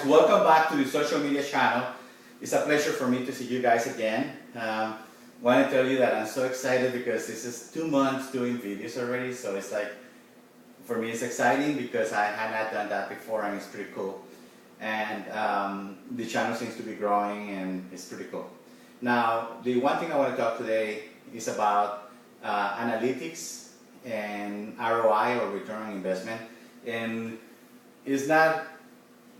Welcome back to the social media channel. It's a pleasure for me to see you guys again. Want to tell you that I'm so excited because this is 2 months doing videos already, so it's like, for me it's exciting because I had not done that before and it's pretty cool. And the channel seems to be growing and it's pretty cool. Now, the one thing I want to talk today is about analytics and ROI, or return on investment. And it's not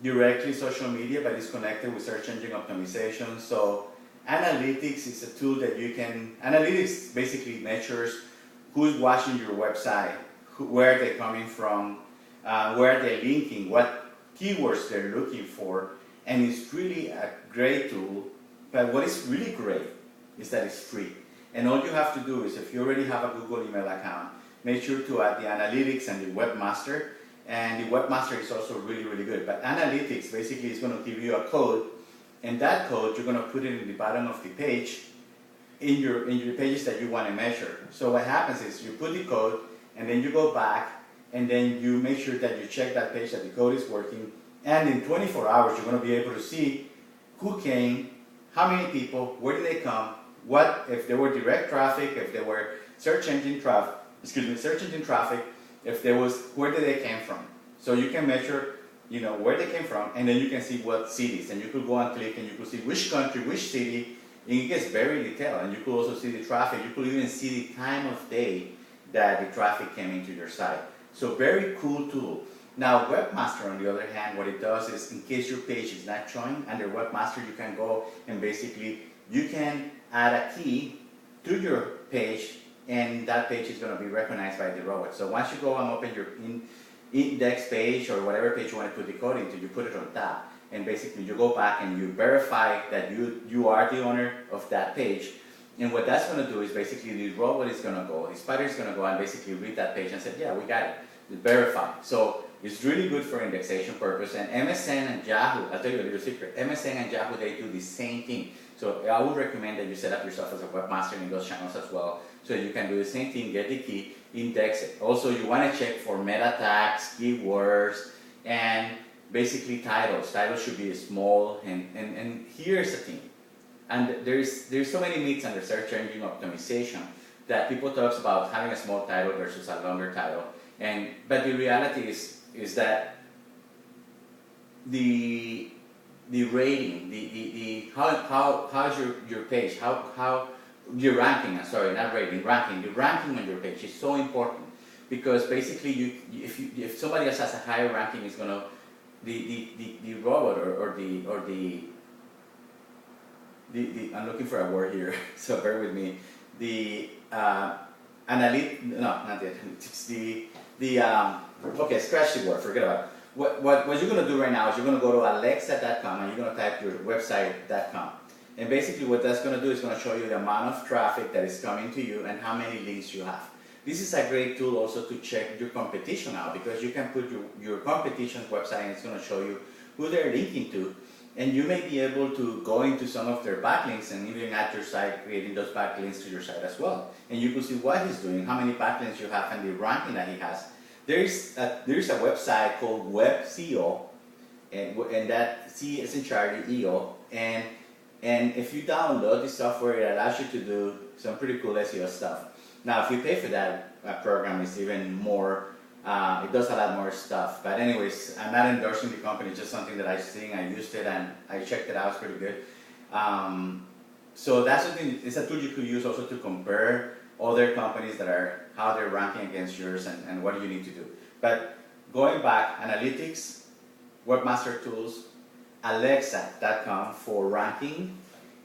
directly social media, but it's connected with search engine optimization. So analytics is a tool that you can, analytics basically measures who's watching your website, where they're coming from, where they're linking, what keywords they're looking for, and it's really a great tool. But what is really great is that it's free. And all you have to do is, if you already have a Google email account, make sure to add the analytics and the webmaster. And the webmaster is also really, really good. But analytics basically is going to give you a code, and that code you're going to put it in the bottom of the page in your pages that you want to measure. So what happens is you put the code, and then you go back, and then you make sure that you check that page that the code is working. And in 24 hours, you're going to be able to see who came, how many people, where did they come, what if they were direct traffic, if they were search engine traffic, if there was, where did they came from. So you can measure, where they came from, and then you can see what cities, and you could go and click, and you could see which country, which city, and it gets very detailed. And you could also see the traffic. You could even see the time of day that the traffic came into your site. So very cool tool. Now Webmaster, on the other hand, what it does is, in case your page is not showing, under Webmaster you can go and basically you can add a key to your page, and that page is going to be recognized by the robot. So once you go and open your index page, or whatever page you want to put the code into, you put it on top, and basically you go back and you verify that you are the owner of that page. And what that's going to do is, basically the robot is going to go, the spider is going to go and basically read that page and say, yeah, we got it, verify. So it's really good for indexation purpose. And MSN and Yahoo, I'll tell you a little secret, MSN and Yahoo, they do the same thing. So I would recommend that you set up yourself as a webmaster in those channels as well, so you can do the same thing, get the key, index it. Also, you want to check for meta tags, keywords, and basically titles. Titles should be small, and here's the thing. And there's so many myths under search engine optimization that people talk about having a small title versus a longer title. But the reality is that the rating, how's your page, how your ranking, sorry, not rating, ranking, the ranking on your page is so important, because basically if somebody else has a higher ranking, it's gonna, the robot or the I'm looking for a word here, so bear with me. The okay, scratch the word, forget about it. What you're going to do right now is you're going to go to alexa.com and you're going to type your website.com. And basically what that's going to do is going to show you the amount of traffic that is coming to you and how many links you have. This is a great tool also to check your competition out, because you can put your competition's website and it's going to show you who they're linking to. And you may be able to go into some of their backlinks and even at your site, creating those backlinks to your site as well. And you can see what he's doing, how many backlinks you have, and the ranking that he has. There's a website called Web SEO, and that C is in Charlie, EO, and if you download the software, it allows you to do some pretty cool SEO stuff. Now, if you pay for that program, it's even more. It does a lot more stuff. But anyways, I'm not endorsing the company, just something that I've seen. I used it and I checked it out. It's pretty good. So that's something. It's a tool you could use also to compare other companies that are, how they're ranking against yours, and what do you need to do. But going back, analytics, webmaster tools, alexa.com for ranking,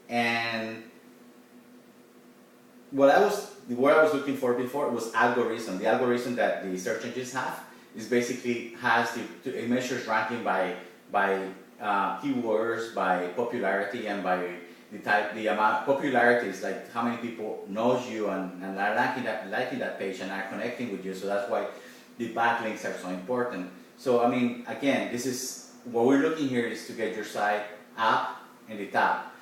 and what I was looking for before was algorithm. The algorithm that the search engines have is basically it measures ranking by keywords, by popularity, and by the amount. Popularity is like how many people knows you and are liking that page and are connecting with you. So that's why the backlinks are so important. So I mean, again, this is what we're looking here, is to get your site up in the top.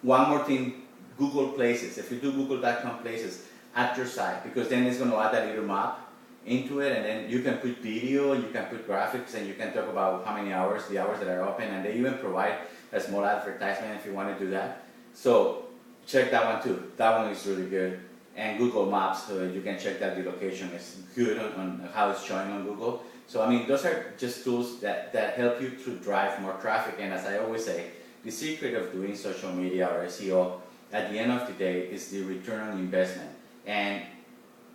One more thing, Google Places. If you do google.com places at your site, because then it's going to add that little map, into it, and then you can put video, you can put graphics, and you can talk about how many hours, the hours that are open, and they even provide a small advertisement if you want to do that. So check that one too. That one is really good. And Google Maps, you can check that the location is good on how it's showing on Google. So I mean, those are just tools that help you to drive more traffic. And as I always say, the secret of doing social media or SEO at the end of the day is the return on investment. And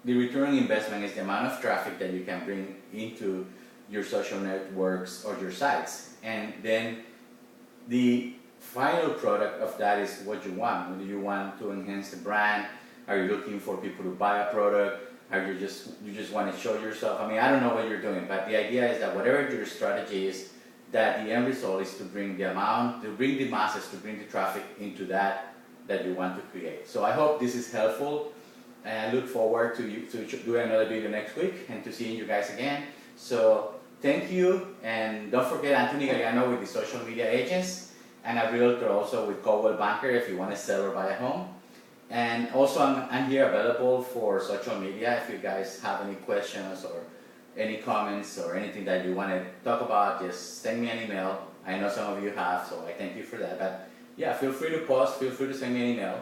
the return on investment is the amount of traffic that you can bring into your social networks or your sites. And then the final product of that is what you want. Do you want to enhance the brand? Are you looking for people to buy a product? Are you just want to show yourself? I mean, I don't know what you're doing, but the idea is that whatever your strategy is, that the end result is to bring the amount, to bring the masses, to bring the traffic into that you want to create. So I hope this is helpful, and I look forward to doing another video next week and to seeing you guys again. So thank you, and don't forget Anthony Galliano with the social media agents, and a realtor also with Coldwell Banker if you want to sell or buy a home. And also I'm here available for social media if you guys have any questions or any comments or anything that you want to talk about. Just send me an email. I know some of you have, so I thank you for that. But yeah, feel free to post, feel free to send me an email.